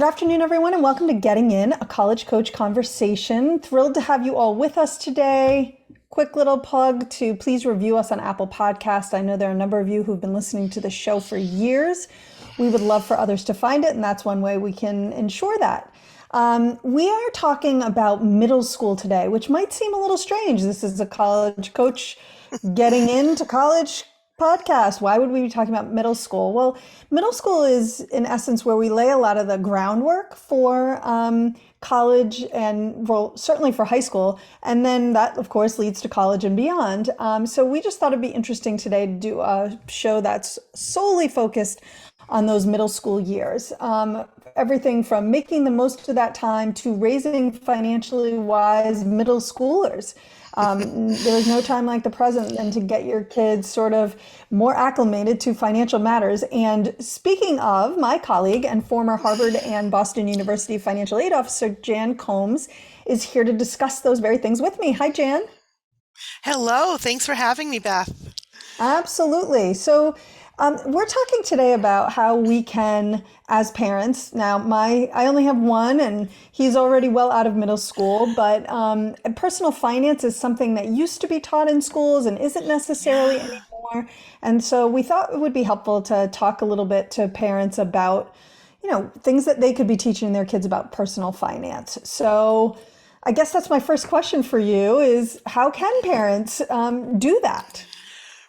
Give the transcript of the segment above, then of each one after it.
Good afternoon, everyone, and welcome to Getting In, a college coach conversation. Thrilled to have you all with us today. Quick little plug to please review us on Apple Podcast. I know there are a number of you who've been listening to the show for years. We would love for others to find it, and that's one way we can ensure that. We are talking about middle school today, which might seem a little strange. This is a college coach getting into college podcast. Why would we be talking about middle school? Well, middle school is, in essence, where we lay a lot of the groundwork for college and, well, certainly for high school. And then that, of course, leads to college and beyond. So we just thought it'd be interesting today to do a show that's solely focused on those middle school years. Everything from making the most of that time to raising financially wise middle schoolers. There is no time like the present than to get your kids sort of more acclimated to financial matters. And speaking of, my colleague and former Harvard and Boston University financial aid officer, Jan Combs, is here to discuss those very things with me. Hi, Jan. Hello, thanks for having me, Beth. Absolutely. So we're talking today about how we can, as parents, now I only have one and he's already well out of middle school, but personal finance is something that used to be taught in schools and isn't necessarily anymore. And so we thought it would be helpful to talk a little bit to parents about, things that they could be teaching their kids about personal finance. So I guess that's my first question for you is how can parents do that?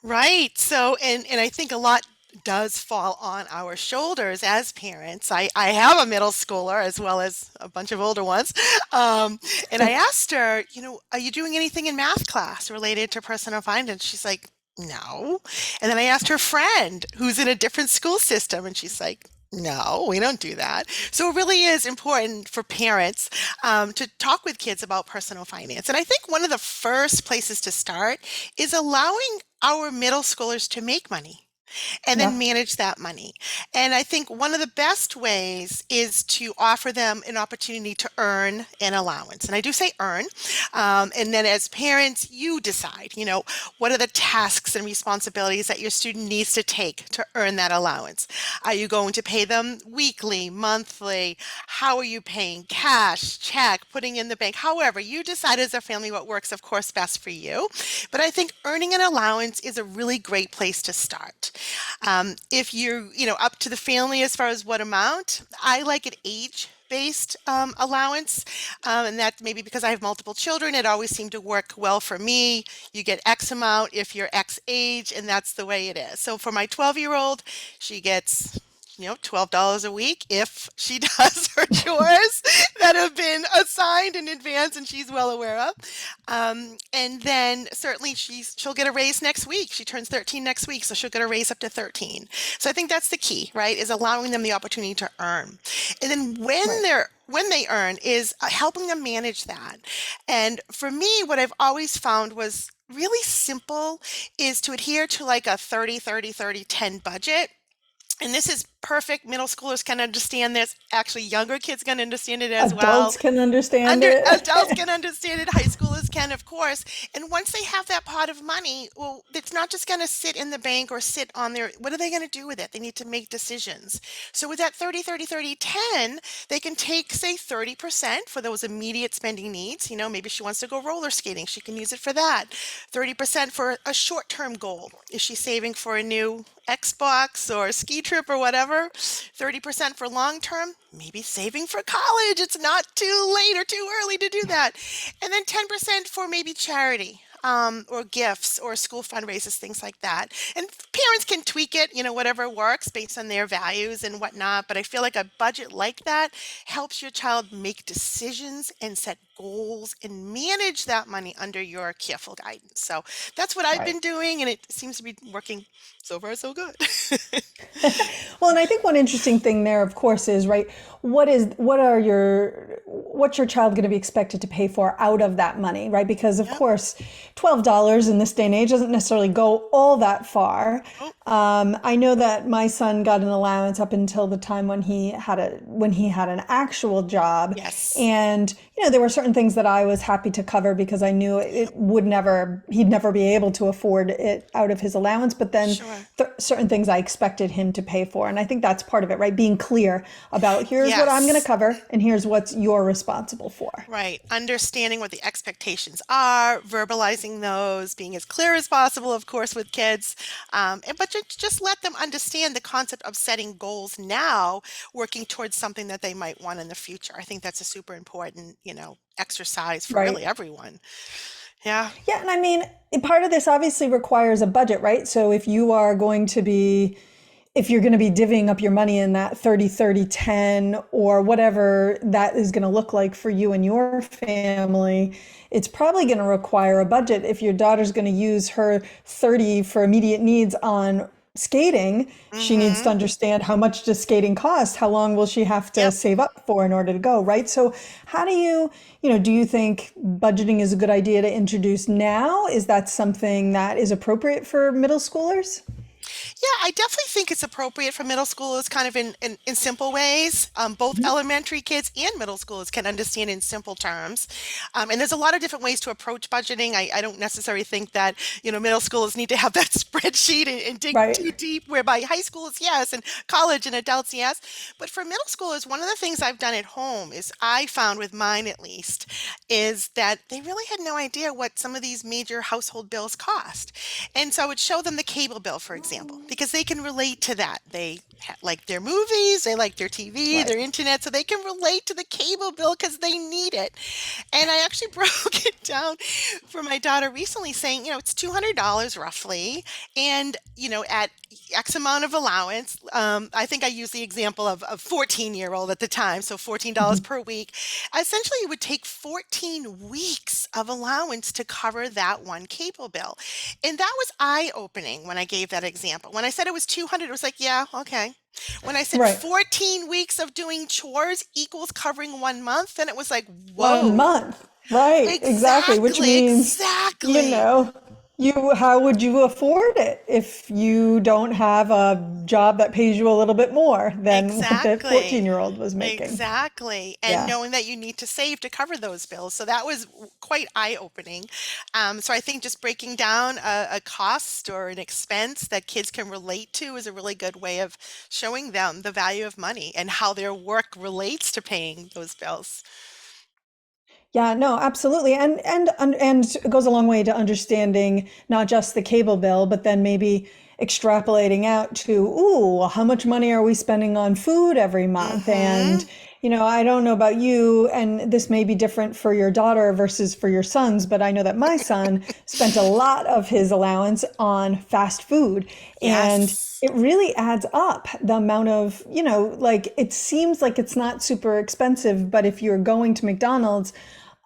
Right. So, and I think a lot does fall on our shoulders as parents. I have a middle schooler as well as a bunch of older ones. And I asked her, are you doing anything in math class related to personal finance? She's like, no. And then I asked her friend who's in a different school system, and she's like, no, we don't do that. So it really is important for parents to talk with kids about personal finance. And I think one of the first places to start is allowing our middle schoolers to make money and then Yeah. manage that money. And I think one of the best ways is to offer them an opportunity to earn an allowance. And I do say earn. And then as parents, you decide, what are the tasks and responsibilities that your student needs to take to earn that allowance? Are you going to pay them weekly, monthly? How are you paying? Cash, check, putting in the bank? However, you decide as a family what works, of course, best for you. But I think earning an allowance is a really great place to start. If you're, up to the family as far as what amount, I like an age-based allowance, and that maybe because I have multiple children, it always seemed to work well for me. You get X amount if you're X age, and that's the way it is. So for my 12-year-old, she gets $12 a week if she does her chores that have been assigned in advance and she's well aware of. And then certainly she'll get a raise next week. She turns 13 next week, so she'll get a raise up to 13. So I think that's the key, right? Is allowing them the opportunity to earn. And then Right. when they earn is helping them manage that. And for me, what I've always found was really simple is to adhere to like a 30-30-30-10 budget. And this is perfect. Middle schoolers can understand this. Actually, younger kids can understand it as well. Adults can understand Under it. adults can understand it. High schoolers can, of course. And once they have that pot of money, well, it's not just going to sit in the bank or sit on their, what are they going to do with it? They need to make decisions. So with that 30-30-30-10, they can take, say, 30% for those immediate spending needs. Maybe she wants to go roller skating. She can use it for that. 30% for a short-term goal. Is she saving for a new Xbox or a ski trip or whatever? 30% for long term, maybe saving for college. It's not too late or too early to do that. And then 10% for maybe charity. Or gifts or school fundraisers, things like that. And parents can tweak it, whatever works based on their values and whatnot. But I feel like a budget like that helps your child make decisions and set goals and manage that money under your careful guidance. So that's what I've Right. been doing, and it seems to be working so far so good. Well, and I think one interesting thing there, of course, is right. What's your child going to be expected to pay for out of that money, right? Because of Yep. course, $12 in this day and age doesn't necessarily go all that far. Oh, I know that my son got an allowance up until the time when he had an actual job, yes. and there were certain things that I was happy to cover because I knew he'd never be able to afford it out of his allowance. But then Sure. certain things I expected him to pay for. And I think that's part of it, right? Being clear about here's what I'm going to Yes. cover and here's what you're responsible for. Right. Understanding what the expectations are, verbalizing those, being as clear as possible, of course, with kids. But just let them understand the concept of setting goals now, working towards something that they might want in the future. I think that's a super important, exercise for really Right. everyone. Yeah. Yeah, and I mean, part of this obviously requires a budget, right? So if you're going to be divvying up your money in that 30-30-10 or whatever that is going to look like for you and your family, it's probably going to require a budget. If your daughter's going to use her 30 for immediate needs on skating, she needs to Mm-hmm. understand how much does skating cost? How long will she have to Yep. save up for in order to go, right? So how do you think budgeting is a good idea to introduce now? Is that something that is appropriate for middle schoolers? Yeah, I definitely think it's appropriate for middle schoolers, kind of in simple ways. Both Mhm. elementary kids and middle schoolers can understand in simple terms. And there's a lot of different ways to approach budgeting. I don't necessarily think that, middle schoolers need to have that spreadsheet and dig Right. too deep, whereby high schoolers, yes, and college and adults, yes. But for middle schoolers, one of the things I've done at home is I found with mine at least, is that they really had no idea what some of these major household bills cost. And so I would show them the cable bill, for example, because they can relate to that. They like their movies, they like their TV, Right. their internet, so they can relate to the cable bill because they need it. And I actually broke it down for my daughter recently, saying, it's $200 roughly, and at X amount of allowance. I think I used the example of a 14-year-old at the time, so $14 Mhm. per week. Essentially, it would take 14 weeks of allowance to cover that one cable bill. And that was eye-opening when I gave that example. When I said it was 200, it was like, yeah, okay. When I said Right. 14 weeks of doing chores equals covering 1 month, then it was like, One whoa. month. Right. Exactly. Which Exactly, means, you exactly, know, how would you afford it if you don't have a job that pays you a little bit more than what the exactly. 14-year-old was making? Exactly. And Yeah. knowing that you need to save to cover those bills. So that was quite eye-opening. So I think just breaking down a cost or an expense that kids can relate to is a really good way of showing them the value of money and how their work relates to paying those bills. Yeah, no, absolutely. And it goes a long way to understanding not just the cable bill, but then maybe extrapolating out to, ooh, how much money are we spending on food every month? And, Mm-hmm. I don't know about you, and this may be different for your daughter versus for your sons, but I know that my son spent a lot of his allowance on fast food. And Yes. it really adds up the amount of, like it seems like it's not super expensive, but if you're going to McDonald's,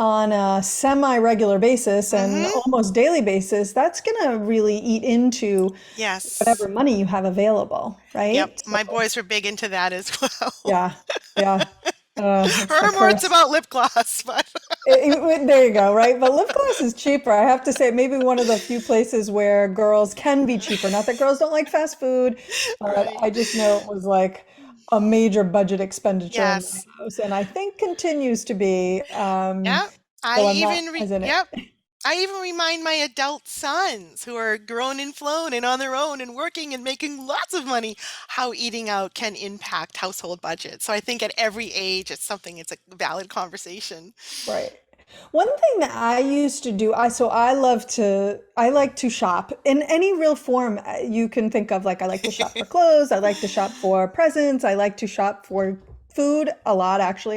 on a semi-regular basis and Mm-hmm. almost daily basis, that's going to really eat into Yes. whatever money you have available, Yep. right? My So, boys were big into that as well. yeah, yeah. It's a Heard more it's curse. about lip gloss, but There you go, right? But lip gloss is cheaper. I have to say, maybe one of the few places where girls can be cheaper. Not that girls don't like fast food, but right. I just know it was like a major budget expenditure in my Yes. house, and I think continues to be. Yeah. I So I'm not even as in it. yep. I even remind my adult sons who are grown and flown and on their own and working and making lots of money how eating out can impact household budgets. So I think at every age it's a valid conversation. Right. One thing that I used to do, I like to shop in any real form you can think of. Like I like to shop for clothes, I like to shop for presents, I like to shop for food a lot actually.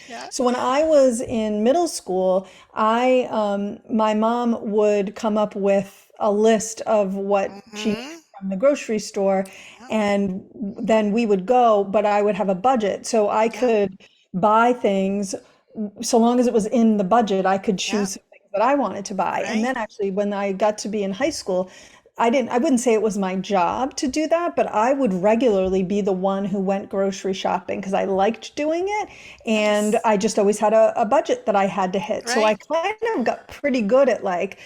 Yeah. So when I was in middle school, my mom would come up with a list of what she needed Mhm. from the grocery store, Yep. and then we would go, but I would have a budget so I Yep. could buy things so long as it was in the budget, I could Yep. choose some things that I wanted to buy. And Right. then actually, when I got to be in high school, I wouldn't say it was my job to do that, but I would regularly be the one who went grocery shopping because I liked doing it. And Nice. I just always had a budget that I had to hit. So I Right. kind of got pretty good at like,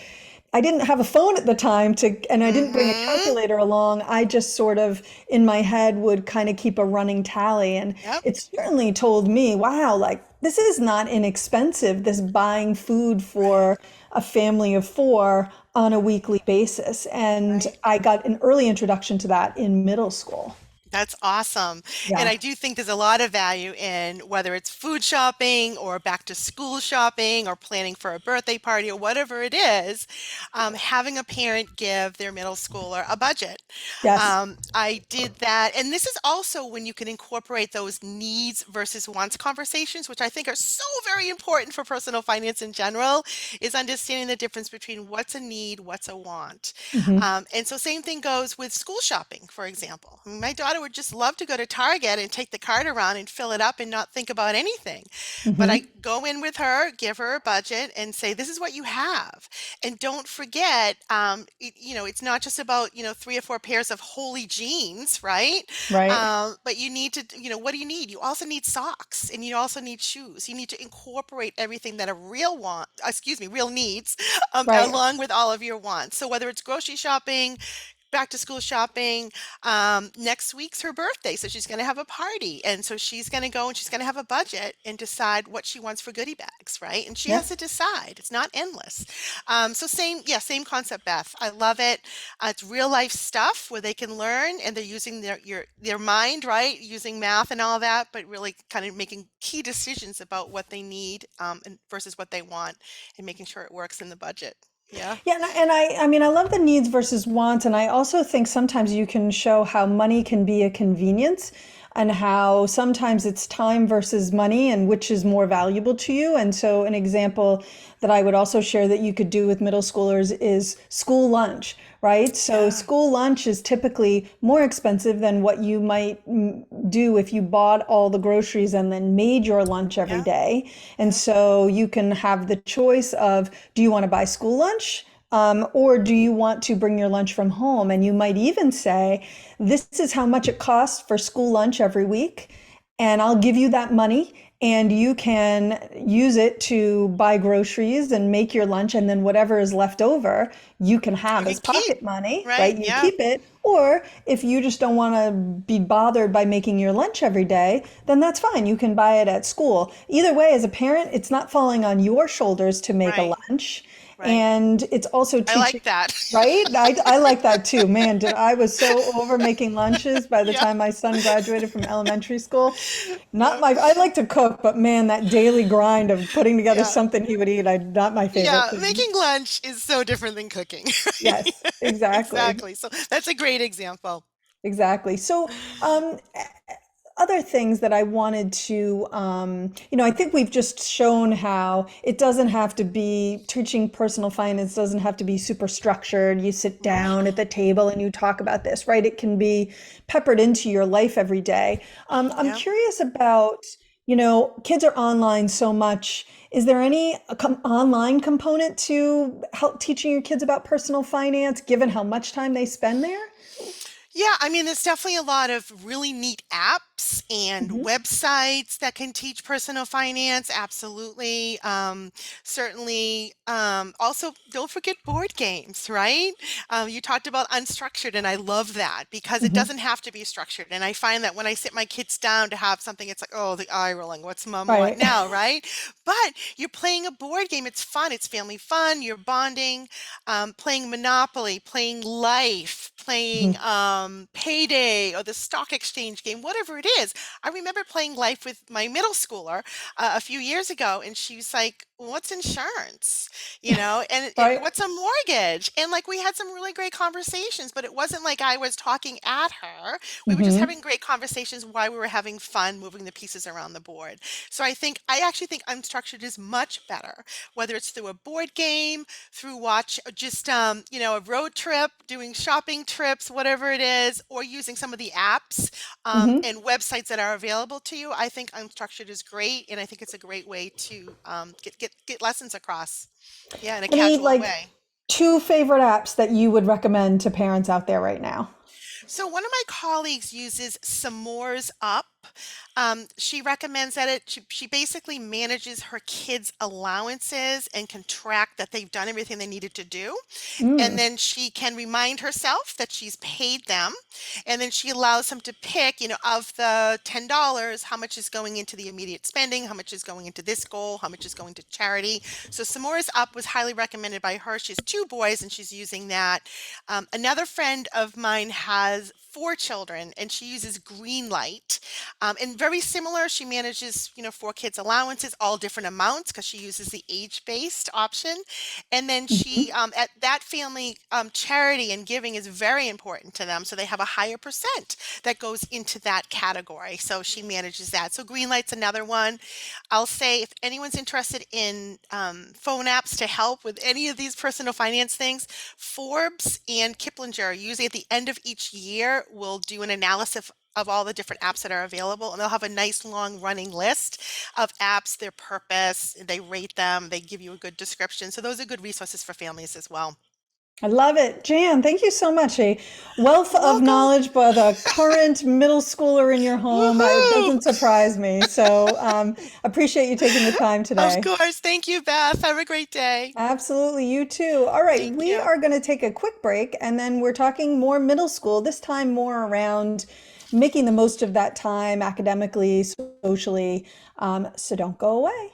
I didn't have a phone at the time and I didn't bring a Mm-hmm. calculator along. I just sort of in my head would kind of keep a running tally. And Yep. it certainly told me, wow, like this is not inexpensive, this buying food Right. for a family of four on a weekly basis. And Right. I got an early introduction to that in middle school. That's awesome. And Yeah. I do think there's a lot of value in whether it's food shopping or back to school shopping or planning for a birthday party or whatever it is, having a parent give their middle schooler a budget. Yes. I did that. And this is also when you can incorporate those needs versus wants conversations, which I think are so very important for personal finance in general, is understanding the difference between what's a need, what's a want. Hmm. And so same thing goes with school shopping, for example. I mean, my daughter would just love to go to Target and take the cart around and fill it up and not think about anything. But I Hmm. go in with her, give her a budget, and say, "This is what you have." And don't forget, it's not just about, 3 or 4 pairs of holy jeans, right? Right. But you need to, what do you need? You also need socks and you also need shoes. You need to incorporate everything that a real needs, Right. along with all of your wants. So whether it's grocery shopping, back to school shopping. Next week's her birthday, so she's going to have a party, and so she's going to go and she's going to have a budget and decide what she wants for goodie bags, right? And she has Yep. to decide. It's not endless. So same concept, Beth. I love it. It's real life stuff where they can learn and they're using their mind, right? Using math and all that, but really kind of making key decisions about what they need and versus what they want, and making sure it works in the budget. Yeah. Yeah, I mean, I love the needs versus wants, and I also think sometimes you can show how money can be a convenience, and how sometimes it's time versus money, and which is more valuable to you. And so, an example that I would also share that you could do with middle schoolers is school lunch, right? So, Yeah. school lunch is typically more expensive than what you might do if you bought all the groceries and then made your lunch every Yeah. day. And Yeah. so you can have the choice of, do you want to buy school lunch? Or do you want to bring your lunch from home? And you might even say, this is how much it costs for school lunch every week, and I'll give you that money. And you can use it to buy groceries and make your lunch. And then whatever is left over, you can You have can as keep, pocket money, right? right? You Yeah. keep it. Or if you just don't want to be bothered by making your lunch every day, then that's fine. You can buy it at school. Either way, as a parent, it's not falling on your shoulders to make a Right. lunch. Right. And it's also I teaching, like that. right? I like that too. Man, did I was so over making lunches by the Yeah. time my son graduated from elementary school. Not Yeah. my, I like to cook, but man, that daily grind of putting together Yeah. something he would eat, not my favorite Yeah. thing. Making lunch is so different than cooking. Yes, Right? exactly. Exactly. So that's a great example. Exactly. So, other things that I wanted to, I think we've just shown how it doesn't have to be teaching personal finance, doesn't have to be super structured. You sit Right. down at the table and you talk about this, right? It can be peppered into your life every day. I'm Yeah. curious about, kids are online so much. Is there any online component to help teaching your kids about personal finance, given how much time they spend there? Yeah, I mean, there's definitely a lot of really neat apps and Hmm. websites that can teach personal finance. Absolutely. Certainly. Also, don't forget board games, right? You talked about unstructured, and I love that because it Hmm. doesn't have to be structured. And I find that when I sit my kids down to have something, it's like, oh, the eye rolling. What's mom want Right. now, right? But you're playing a board game. It's fun. It's family fun. You're bonding, playing Monopoly, playing Life, playing Payday or the stock exchange game, whatever it is. I remember playing Life with my middle schooler a few years ago, and she was like, "What's insurance? And Right. what's a mortgage?" And like we had some really great conversations, but it wasn't like I was talking at her. We were just Hmm. having great conversations while we were having fun moving the pieces around the board. So I actually think unstructured is much better, whether it's through a board game, through watch just a road trip, doing shopping trips, whatever it is, or using some of the apps Hmm. and websites that are available to you. I think unstructured is great, and I think it's a great way to get lessons across. Yeah, in a Any casual like way. two favorite apps that you would recommend to parents out there right now? So one of my colleagues uses S'mores Up. Up, she recommends that she basically manages her kids' allowances and can track that they've done everything they needed to do. And Mm. then she can remind herself that she's paid them. And then she allows them to pick, of the $10, how much is going into the immediate spending, how much is going into this goal, how much is going to charity. So S'mores Up was highly recommended by her. She has 2 boys and she's using that. Another friend of mine has 4 children and she uses Greenlight. And very similar, she manages, 4 kids' allowances, all different amounts because she uses the age-based option. And then Mhm. at that family, charity and giving is very important to them. So they have a higher percent that goes into that category. So she manages that. So Greenlight's another one. I'll say if anyone's interested in phone apps to help with any of these personal finance things, Forbes and Kiplinger usually at the end of each year will do an analysis of all the different apps that are available, and they'll have a nice long running list of apps, their purpose, they rate them, they give you a good description. So those are good resources for families as well. I love it. Jan, thank you so much. A wealth You're of welcome. knowledge by the current middle schooler in your home. It Woohoo! doesn't surprise me. So appreciate you taking the time Of today. course. Thank you, Beth. Have a great day. Absolutely. You too. All right. Thank We you. are going to take a quick break and then we're talking more middle school, this time more around making the most of that time academically, socially. So don't go away.